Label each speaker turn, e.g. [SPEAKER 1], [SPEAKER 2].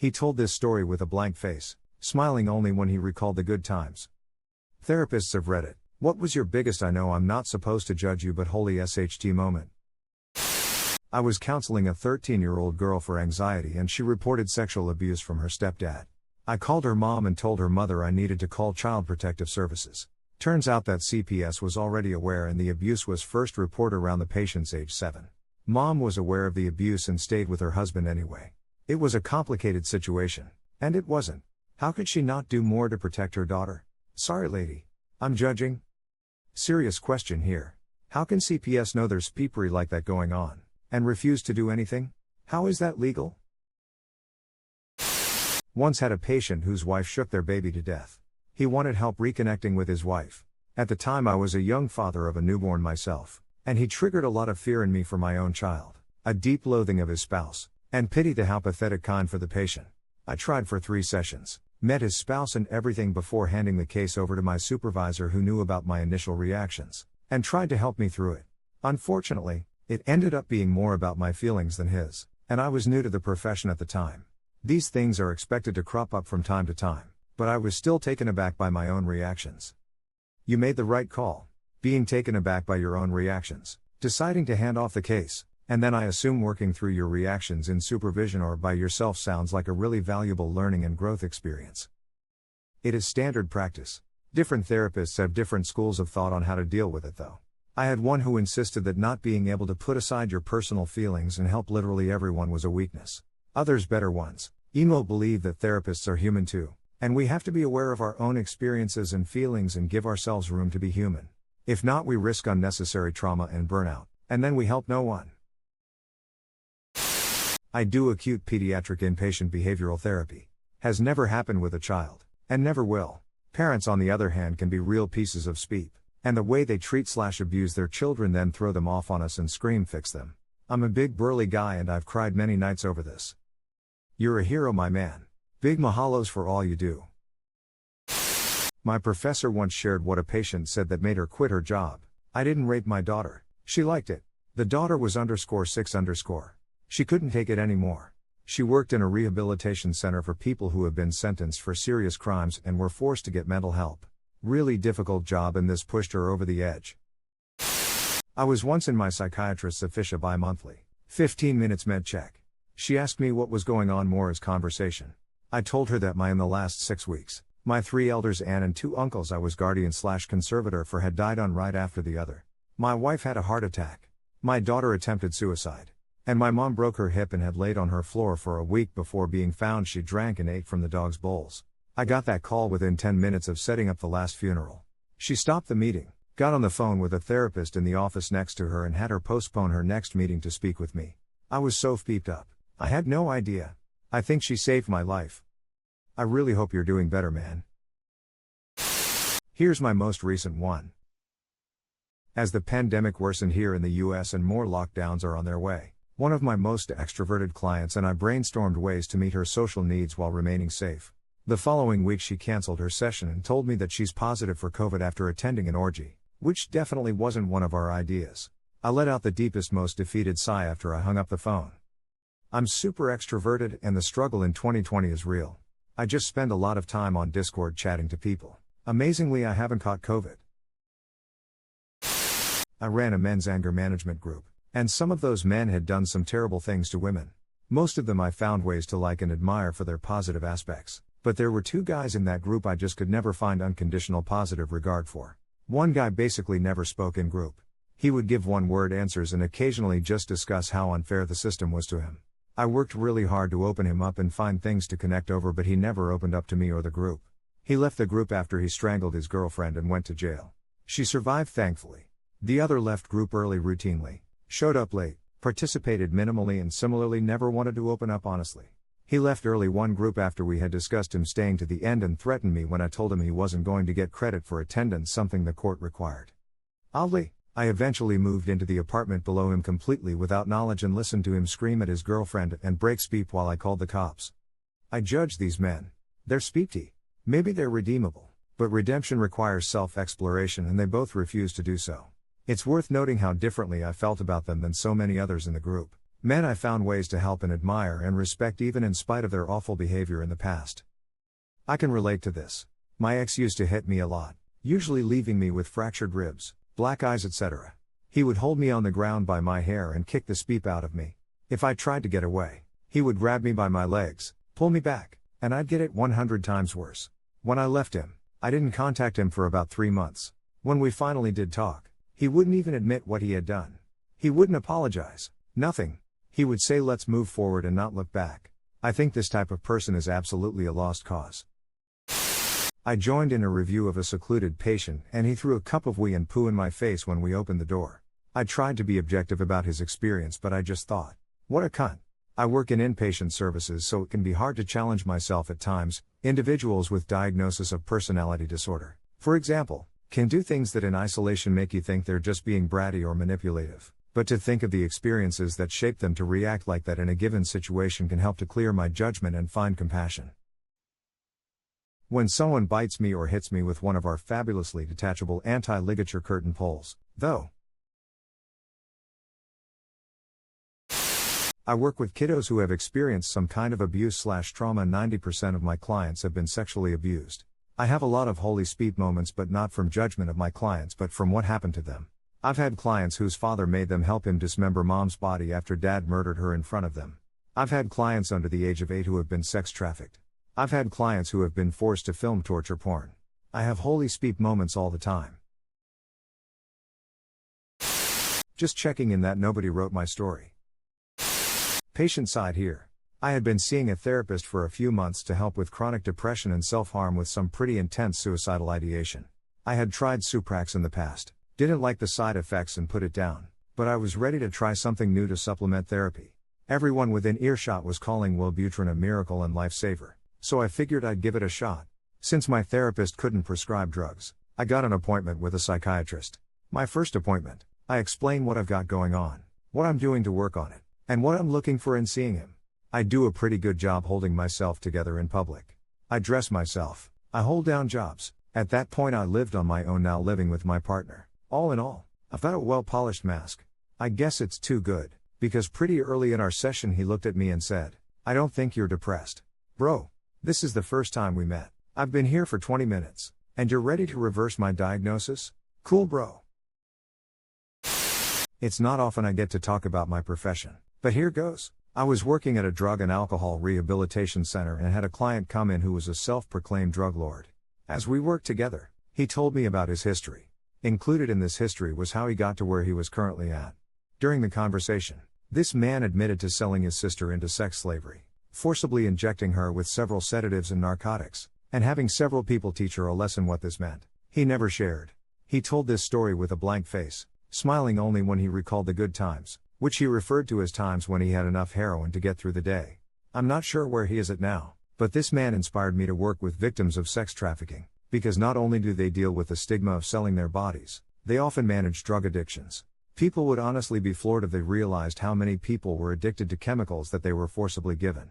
[SPEAKER 1] He told this story with a blank face, smiling only when he recalled the good times. Therapists of Reddit, what was your biggest I know I'm not supposed to judge you but holy SHT moment? I was counseling a 13-year-old girl for anxiety and she reported sexual abuse from her stepdad. I called her mom and told her mother I needed to call Child Protective Services. Turns out that CPS was already aware and the abuse was first reported around the patient's age 7. Mom was aware of the abuse and stayed with her husband anyway. It was a complicated situation. And it wasn't. How could she not do more to protect her daughter? Sorry lady. I'm judging. Serious question here. How can CPS know there's peepery like that going on, and refuse to do anything? How is that legal? Once had a patient whose wife shook their baby to death. He wanted help reconnecting with his wife. At the time I was a young father of a newborn myself, and he triggered a lot of fear in me for my own child, a deep loathing of his spouse, and pity to how pathetic kind for the patient. I tried for 3 sessions, met his spouse and everything before handing the case over to my supervisor who knew about my initial reactions, and tried to help me through it. Unfortunately, it ended up being more about my feelings than his, and I was new to the profession at the time. These things are expected to crop up from time to time, but I was still taken aback by my own reactions. You made the right call, being taken aback by your own reactions, deciding to hand off the case, and then I assume working through your reactions in supervision or by yourself sounds like a really valuable learning and growth experience. It is standard practice. Different therapists have different schools of thought on how to deal with it though. I had one who insisted that not being able to put aside your personal feelings and help literally everyone was a weakness. Others, better ones, emo, believe that therapists are human too, and we have to be aware of our own experiences and feelings and give ourselves room to be human. If not, we risk unnecessary trauma and burnout, and then we help no one. I do acute pediatric inpatient behavioral therapy. Has never happened with a child, and never will. Parents on the other hand can be real pieces of speep, and the way they treat/abuse their children then throw them off on us and scream fix them. I'm a big burly guy and I've cried many nights over this. You're a hero, my man. Big mahalos for all you do. My professor once shared what a patient said that made her quit her job. I didn't rape my daughter. She liked it. The daughter was _6_. She couldn't take it anymore. She worked in a rehabilitation center for people who have been sentenced for serious crimes and were forced to get mental help. Really difficult job, and this pushed her over the edge. I was once in my psychiatrist's office bi-monthly. 15 minutes med check. She asked me what was going on, more as conversation. I told her that in the last 6 weeks, my 3 elders, aunt and 2 uncles I was guardian/conservator for, had died on right after the other. My wife had a heart attack. My daughter attempted suicide. And my mom broke her hip and had laid on her floor for a week before being found. She drank and ate from the dog's bowls. I got that call within 10 minutes of setting up the last funeral. She stopped the meeting, got on the phone with a therapist in the office next to her and had her postpone her next meeting to speak with me. I was so peeped up. I had no idea. I think she saved my life. I really hope you're doing better, man. Here's my most recent one. As the pandemic worsened here in the US and more lockdowns are on their way, one of my most extroverted clients and I brainstormed ways to meet her social needs while remaining safe. The following week she canceled her session and told me that she's positive for COVID after attending an orgy, which definitely wasn't one of our ideas. I let out the deepest, most defeated sigh after I hung up the phone. I'm super extroverted and the struggle in 2020 is real. I just spend a lot of time on Discord chatting to people. Amazingly, I haven't caught COVID. I ran a men's anger management group, and some of those men had done some terrible things to women. Most of them I found ways to like and admire for their positive aspects, but there were 2 guys in that group I just could never find unconditional positive regard for. One guy basically never spoke in group. He would give one-word answers and occasionally just discuss how unfair the system was to him. I worked really hard to open him up and find things to connect over, but he never opened up to me or the group. He left the group after he strangled his girlfriend and went to jail. She survived, thankfully. The other left group early routinely, showed up late, participated minimally and similarly never wanted to open up honestly. He left early one group after we had discussed him staying to the end and threatened me when I told him he wasn't going to get credit for attendance, something the court required. Oddly, I eventually moved into the apartment below him completely without knowledge and listened to him scream at his girlfriend and break speep while I called the cops. I judge these men. They're speepty. Maybe they're redeemable, but redemption requires self-exploration and they both refuse to do so. It's worth noting how differently I felt about them than so many others in the group. Men I found ways to help and admire and respect even in spite of their awful behavior in the past. I can relate to this. My ex used to hit me a lot, usually leaving me with fractured ribs, black eyes, etc. He would hold me on the ground by my hair and kick the speep out of me. If I tried to get away, he would grab me by my legs, pull me back, and I'd get it 100 times worse. When I left him, I didn't contact him for about 3 months. When we finally did talk, he wouldn't even admit what he had done. He wouldn't apologize. Nothing. He would say let's move forward and not look back. I think this type of person is absolutely a lost cause. I joined in a review of a secluded patient and he threw a cup of wee and poo in my face when we opened the door. I tried to be objective about his experience, but I just thought, what a cunt. I work in inpatient services, so it can be hard to challenge myself at times. Individuals with diagnosis of personality disorder, for example, can do things that in isolation make you think they're just being bratty or manipulative. But to think of the experiences that shape them to react like that in a given situation can help to clear my judgment and find compassion. When someone bites me or hits me with one of our fabulously detachable anti-ligature curtain poles, though. I work with kiddos who have experienced some kind of abuse/trauma. 90% of my clients have been sexually abused. I have a lot of holy speep moments, but not from judgment of my clients but from what happened to them. I've had clients whose father made them help him dismember mom's body after dad murdered her in front of them. I've had clients under the age of 8 who have been sex trafficked. I've had clients who have been forced to film torture porn. I have holy speep moments all the time. Just checking in that nobody wrote my story. Patient side here. I had been seeing a therapist for a few months to help with chronic depression and self-harm with some pretty intense suicidal ideation. I had tried Suprax in the past. Didn't like the side effects and put it down, but I was ready to try something new to supplement therapy. Everyone within earshot was calling Wellbutrin a miracle and lifesaver, so I figured I'd give it a shot. Since my therapist couldn't prescribe drugs, I got an appointment with a psychiatrist. My first appointment, I explain what I've got going on, what I'm doing to work on it, and what I'm looking for in seeing him. I do a pretty good job holding myself together in public. I dress myself, I hold down jobs. At that point I lived on my own, now living with my partner. All in all, I've got a well-polished mask. I guess it's too good, because pretty early in our session he looked at me and said, I don't think you're depressed. Bro, this is the first time we met. I've been here for 20 minutes, and you're ready to reverse my diagnosis? Cool, bro. It's not often I get to talk about my profession, but here goes. I was working at a drug and alcohol rehabilitation center and had a client come in who was a self-proclaimed drug lord. As we worked together, he told me about his history. Included in this history was how he got to where he was currently at. During the conversation, this man admitted to selling his sister into sex slavery, forcibly injecting her with several sedatives and narcotics, and having several people teach her a lesson what this meant. He never shared. He told this story with a blank face, smiling only when he recalled the good times, which he referred to as times when he had enough heroin to get through the day. I'm not sure where he is at now, but this man inspired me to work with victims of sex trafficking. Because not only do they deal with the stigma of selling their bodies, they often manage drug addictions. People would honestly be floored if they realized how many people were addicted to chemicals that they were forcibly given.